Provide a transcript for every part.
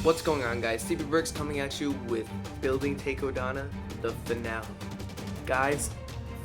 What's going on, guys? Stevie Bricks coming at you with Building Takodana, the finale. Guys,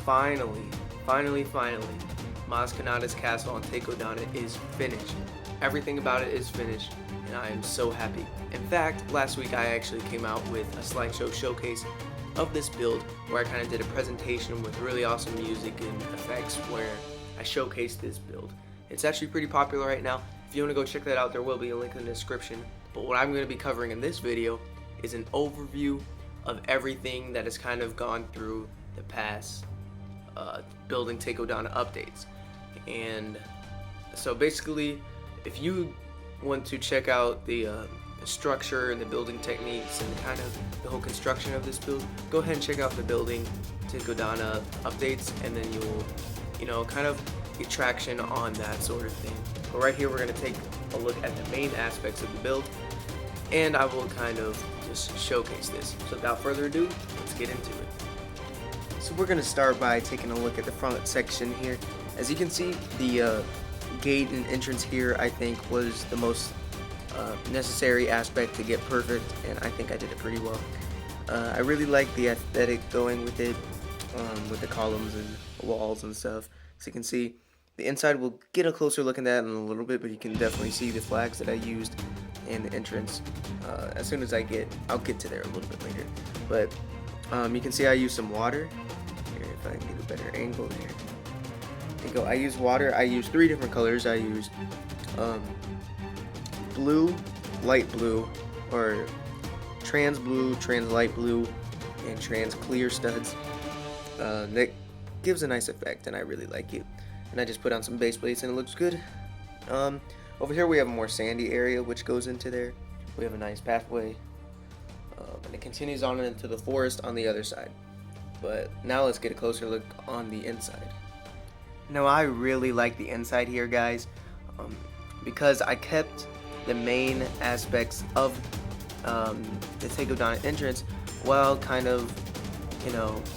finally, Maz Kanata's castle on Takodana is finished. Everything about it is finished, and I am so happy. In fact, last week I actually came out with a slideshow showcase of this build where I kind of did a presentation with really awesome music and effects where I showcased this build. It's actually pretty popular right now. If you want to go check that out, there will be a link in the description. But what I'm going to be covering in this video is an overview of everything that has kind of gone through the past Building Takodana updates. And so basically, if you want to check out the structure and the building techniques and kind of the whole construction of this build, go ahead and check out the Building Takodana updates, and then you'll kind of get traction on that sort of thing. But right here we're going to take a look at the main aspects of the build, and I will kind of just showcase this. So without further ado, let's get into it. So we're going to start by taking a look at the front section here. As you can see, the gate and entrance here I think was the most necessary aspect to get perfect, and I think I did it pretty well. I really like the aesthetic going with it, with the columns and walls and stuff. As you can see, the inside, we'll get a closer look at that in a little bit, but you can definitely see the flags that I used in the entrance. As soon as I'll get to there a little bit later. But you can see I used some water. Here, if I can get a better angle there. There you go. I used water. I used 3 different colors. I used blue, light blue, or trans blue, trans light blue, and trans clear studs. That gives a nice effect, and I really like it. And I just put on some base plates and it looks good. Over here we have a more sandy area which goes into there. We have a nice pathway, and it continues on into the forest on the other side. But now let's get a closer look on the inside. Now I really like the inside here, guys, because I kept the main aspects of the Takodana entrance while kind of,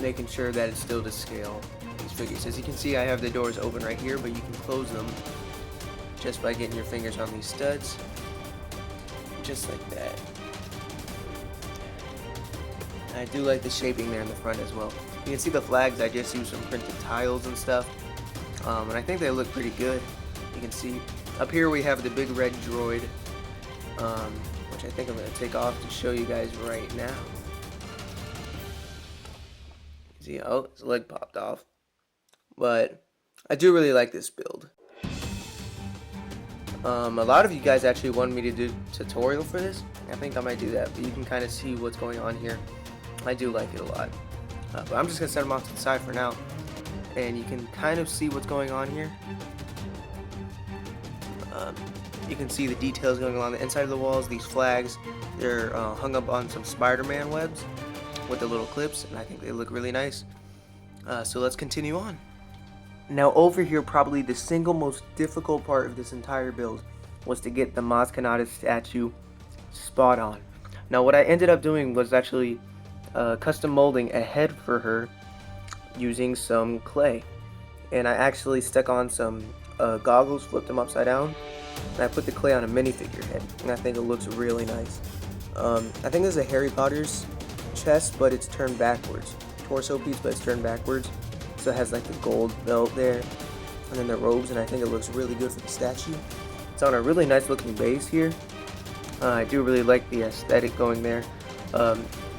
making sure that it's still to scale these figures. As you can see, I have the doors open right here, but you can close them just by getting your fingers on these studs, just like that. And I do like the shaping there in the front as well. You can see the flags. I just used some printed tiles and stuff, and I think they look pretty good. You can see up here we have the big red droid, which I think I'm going to take off to show you guys right now. See, oh, his leg popped off. But I do really like this build. A lot of you guys actually wanted me to do a tutorial for this. I think I might do that, but you can kind of see what's going on here. I do like it a lot. But I'm just going to set them off to the side for now. And you can kind of see what's going on here. You can see the details going along the inside of the walls. These flags, they're hung up on some Spider-Man webs with the little clips, and I think they look really nice. So let's continue on. Now over here, probably the single most difficult part of this entire build was to get the Maz Kanata statue spot on. Now what I ended up doing was actually custom molding a head for her using some clay. And I actually stuck on some goggles, flipped them upside down, and I put the clay on a minifigure head, and I think it looks really nice. I think this is a Harry Potter's chest, but it's turned backwards. Torso piece, but it's turned backwards. So it has like the gold belt there, and then the robes, and I think it looks really good for the statue. It's on a really nice looking base here. I do really like the aesthetic going there.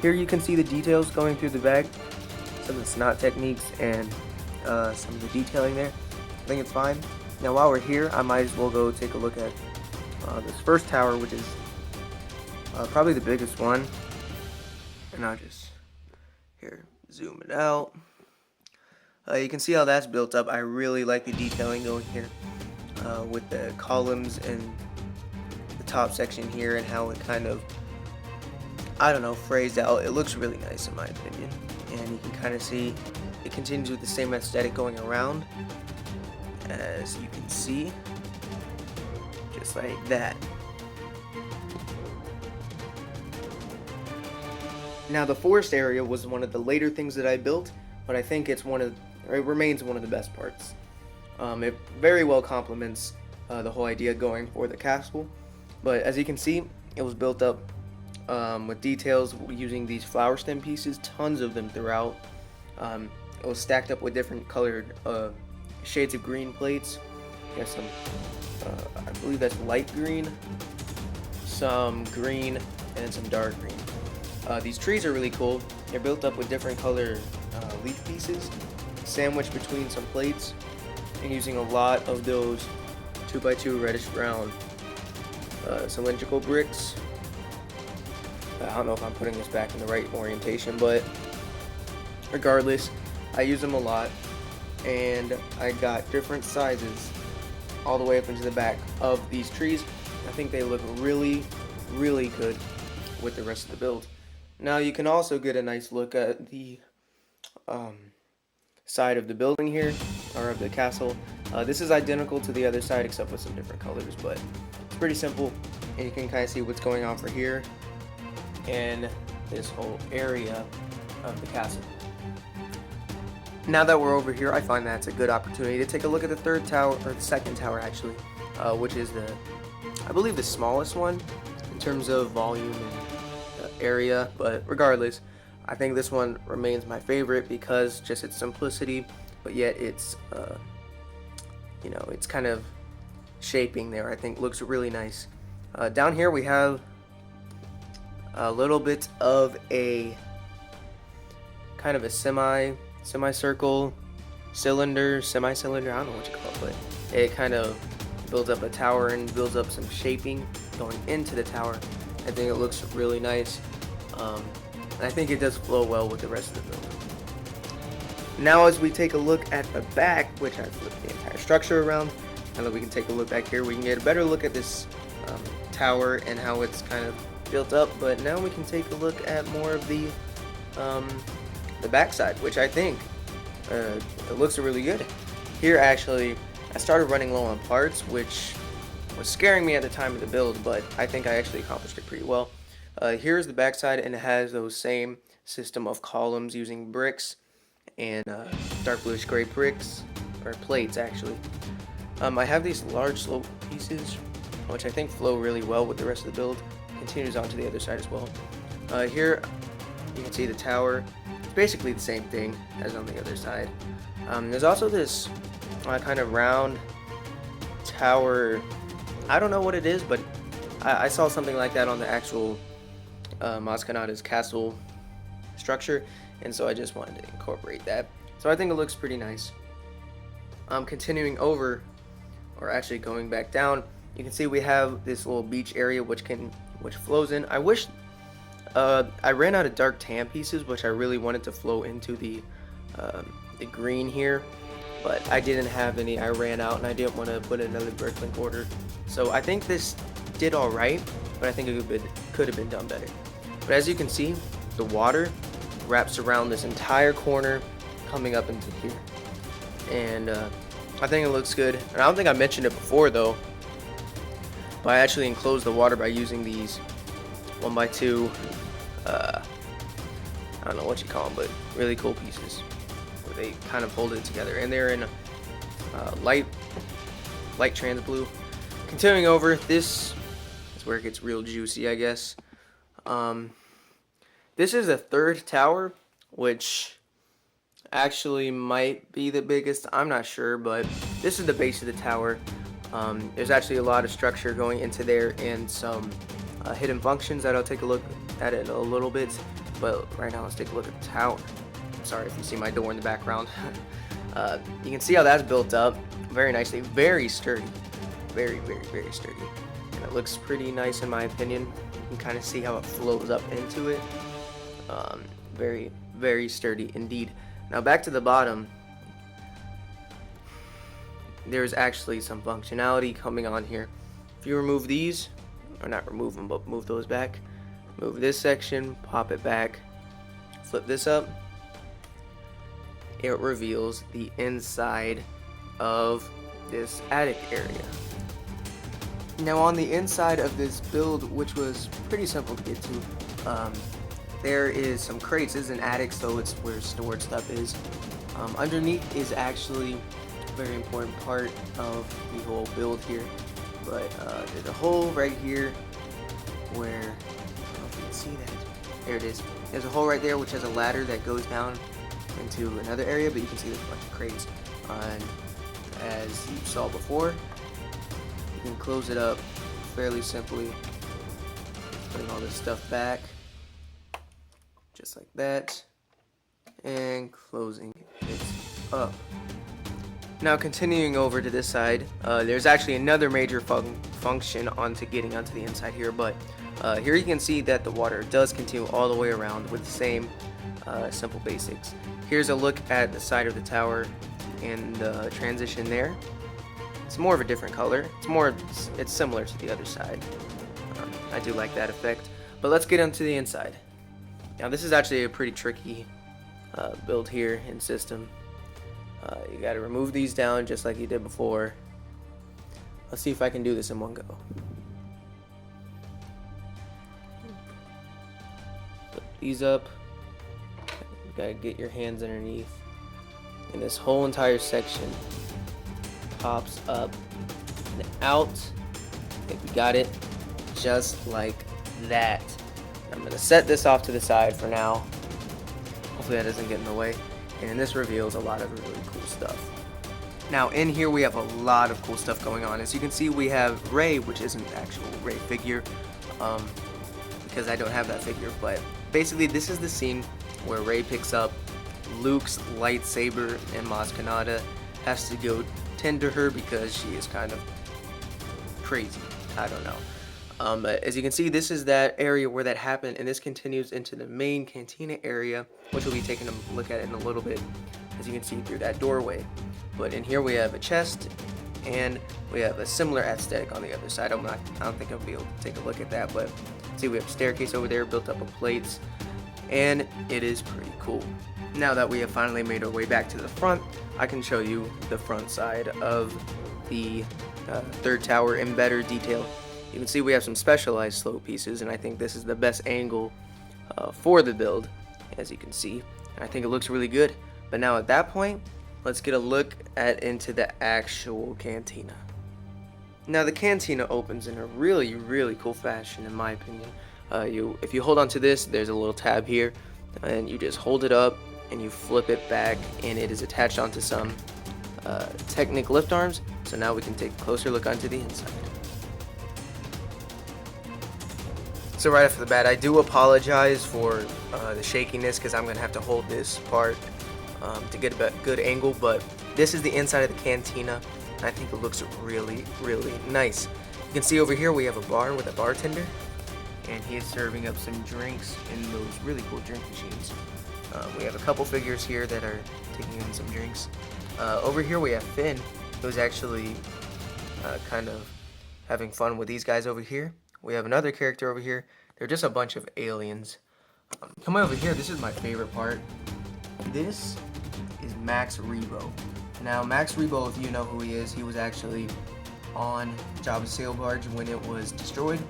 Here you can see the details going through the bag, some of the snot techniques, and some of the detailing there. I think it's fine. Now while we're here, I might as well go take a look at this first tower, which is probably the biggest one. And I'll just zoom it out. You can see how that's built up. I really like the detailing going here with the columns and the top section here, and how it kind of, phrased out. It looks really nice in my opinion. And you can kind of see it continues with the same aesthetic going around, as you can see, just like that. Now the forest area was one of the later things that I built, but I think it remains one of the best parts. It very well complements the whole idea going for the castle. But as you can see, It was built up with details using these flower stem pieces, tons of them throughout. It was stacked up with different colored shades of green plates. Got some, I believe that's light green, some green, and some dark green. These trees are really cool. They're built up with different color leaf pieces, sandwiched between some plates, and using a lot of those 2x2 reddish brown cylindrical bricks. I don't know if I'm putting this back in the right orientation, but regardless, I use them a lot, and I got different sizes all the way up into the back of these trees. I think they look really, really good with the rest of the build. Now you can also get a nice look at the side of the building here, or of the castle. This is identical to the other side except with some different colors, but it's pretty simple, and you can kind of see what's going on for here and this whole area of the castle. Now that we're over here, I find that's a good opportunity to take a look at the third tower, or the second tower actually, which is I believe the smallest one in terms of volume and area, but regardless, I think this one remains my favorite because just its simplicity, but yet it's it's kind of shaping there, I think looks really nice. Down here we have a little bit of a kind of a semicircle, semi-cylinder, I don't know what you call it, but it kind of builds up a tower and builds up some shaping going into the tower. I think it looks really nice. I think it does flow well with the rest of the build. Now as we take a look at the back, which I flipped the entire structure around, now that we can take a look back here, we can get a better look at this tower and how it's kind of built up. But now we can take a look at more of the backside, which I think it looks really good. Here actually, I started running low on parts, which was scaring me at the time of the build, but I think I actually accomplished it pretty well. Here's the backside, and it has those same system of columns using bricks and dark bluish gray bricks, or plates actually. I have these large slope pieces, which I think flow really well with the rest of the build. Continues on to the other side as well. Here you can see the tower. It's basically the same thing as on the other side. There's also this kind of round tower. I don't know what it is, but I saw something like that on the actual Takodana's castle structure, and so I just wanted to incorporate that. So I think it looks pretty nice. Continuing over, or actually going back down, you can see we have this little beach area which flows in. I wish I ran out of dark tan pieces, which I really wanted to flow into the green here, but I didn't have any. I ran out, and I didn't want to put another bricklink order. So I think this did all right, but I think it could have been done better. But as you can see, the water wraps around this entire corner, coming up into here, and I think it looks good. And I don't think I mentioned it before though, but I actually enclosed the water by using these 1x2 I don't know what you call them, but really cool pieces where they kind of hold it together, and they're in light trans blue. Continuing over, this is where it gets real juicy, I guess. This is the third tower, which actually might be the biggest. I'm not sure, but this is the base of the tower. There's actually a lot of structure going into there, and some hidden functions that I'll take a look at it in a little bit. But right now, let's take a look at the tower. Sorry if you see my door in the background. You can see how that's built up very nicely, very sturdy, very sturdy, and it looks pretty nice in my opinion. You can kind of see how it flows up into it. Very sturdy indeed. Now back to the bottom, there's actually some functionality coming on here. If you remove these, or not remove them, but move those back, move this section, pop it back, flip this up, it reveals the inside of this attic area. Now on the inside of this build, which was pretty simple to get to, there is some crates. This is an attic, so it's where stored stuff is. Underneath is actually a very important part of the whole build here, but there's a hole right here where, I don't know if you can see that. There it is. There's a hole right there which has a ladder that goes down into another area, but you can see there's a bunch of crates. And as you saw before, you can close it up fairly simply, putting all this stuff back, just like that, and closing it up. Now continuing over to this side, there's actually another major function onto getting onto the inside here, but here you can see that the water does continue all the way around with the same simple basics. Here's a look at the side of the tower and the transition there. It's more of a different color. It's similar to the other side. I do like that effect. But let's get onto the inside. Now this is actually a pretty tricky build here in system. You got to remove these down just like you did before. Let's see if I can do this in one go. Put these up. You got to get your hands underneath. And this whole entire section pops up and out. I think we got it just like that. I'm going to set this off to the side for now. Hopefully that doesn't get in the way. And this reveals a lot of really cool stuff. Now in here we have a lot of cool stuff going on. As you can see, we have Rey, which isn't an actual Rey figure, because I don't have that figure, but basically this is the scene where Rey picks up Luke's lightsaber and Maz Kanata has to go tend to her because she is kind of crazy. I don't know. But as you can see, this is that area where that happened, and this continues into the main cantina area, which we'll be taking a look at in a little bit, as you can see through that doorway. But in here we have a chest, and we have a similar aesthetic on the other side. I don't think I'll be able to take a look at that, but see, we have a staircase over there built up of plates, and it is pretty cool. Now that we have finally made our way back to the front, I can show you the front side of the third tower in better detail. You can see we have some specialized slope pieces, and I think this is the best angle for the build, as you can see. And I think it looks really good. But now at that point, let's get a look into the actual cantina. Now the cantina opens in a really, really cool fashion, in my opinion. If you hold on to this, there's a little tab here, and you just hold it up and you flip it back, and it is attached onto some Technic lift arms. So now we can take a closer look onto the inside. So right off the bat, I do apologize for the shakiness, because I'm going to have to hold this part to get a good angle, but this is the inside of the cantina, and I think it looks really, really nice. You can see over here we have a bar with a bartender, and he is serving up some drinks in those really cool drink machines. We have a couple figures here that are taking in some drinks. Over here we have Finn, who's actually kind of having fun with these guys over here. We have another character over here. They're just a bunch of aliens. Come over here, this is my favorite part. This is Max Rebo. Now Max Rebo, if you know who he is, he was actually on Jabba's sail barge when it was destroyed.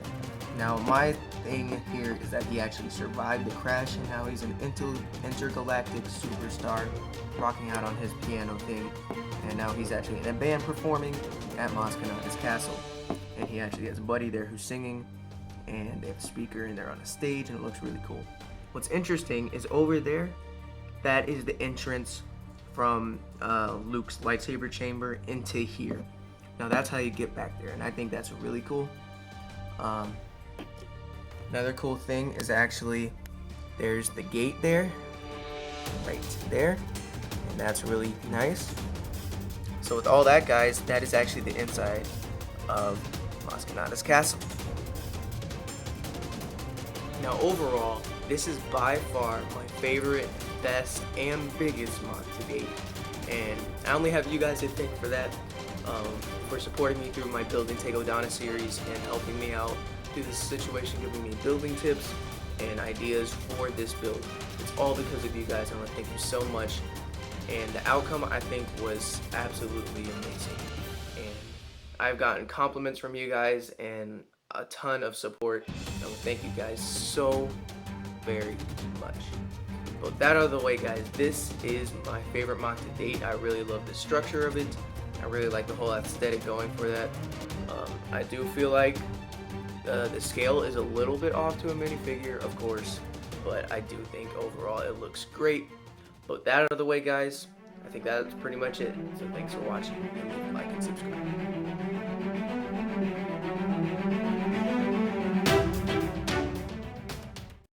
Now my thing here is that he actually survived the crash, and now he's an intergalactic superstar rocking out on his piano thing. And now he's actually in a band performing at Maz Kanata's castle. And he actually has a buddy there who's singing, and they have a speaker, and they're on a stage, and it looks really cool. What's interesting is over there, that is the entrance from Luke's lightsaber chamber into here. Now that's how you get back there, and I think that's really cool. Another cool thing is actually there's the gate there, right there, and that's really nice. So with all that, guys, that is actually the inside of Maz Kanata's castle. Now overall, this is by far my favorite, best, and biggest mod to date, and I only have you guys to thank for that, for supporting me through my Building Takodana series and helping me out through this situation, giving me building tips and ideas for this build. It's all because of you guys, and I want to thank you so much. And the outcome, I think, was absolutely amazing. And I've gotten compliments from you guys and a ton of support. I want to thank you guys so very much. But with that out of the way, guys, this is my favorite mod to date. I really love the structure of it. I really like the whole aesthetic going for that. I do feel like The scale is a little bit off to a minifigure, of course, but I do think overall it looks great. But that out of the way, guys, I think that's pretty much it. So thanks for watching, and leave a like and subscribe.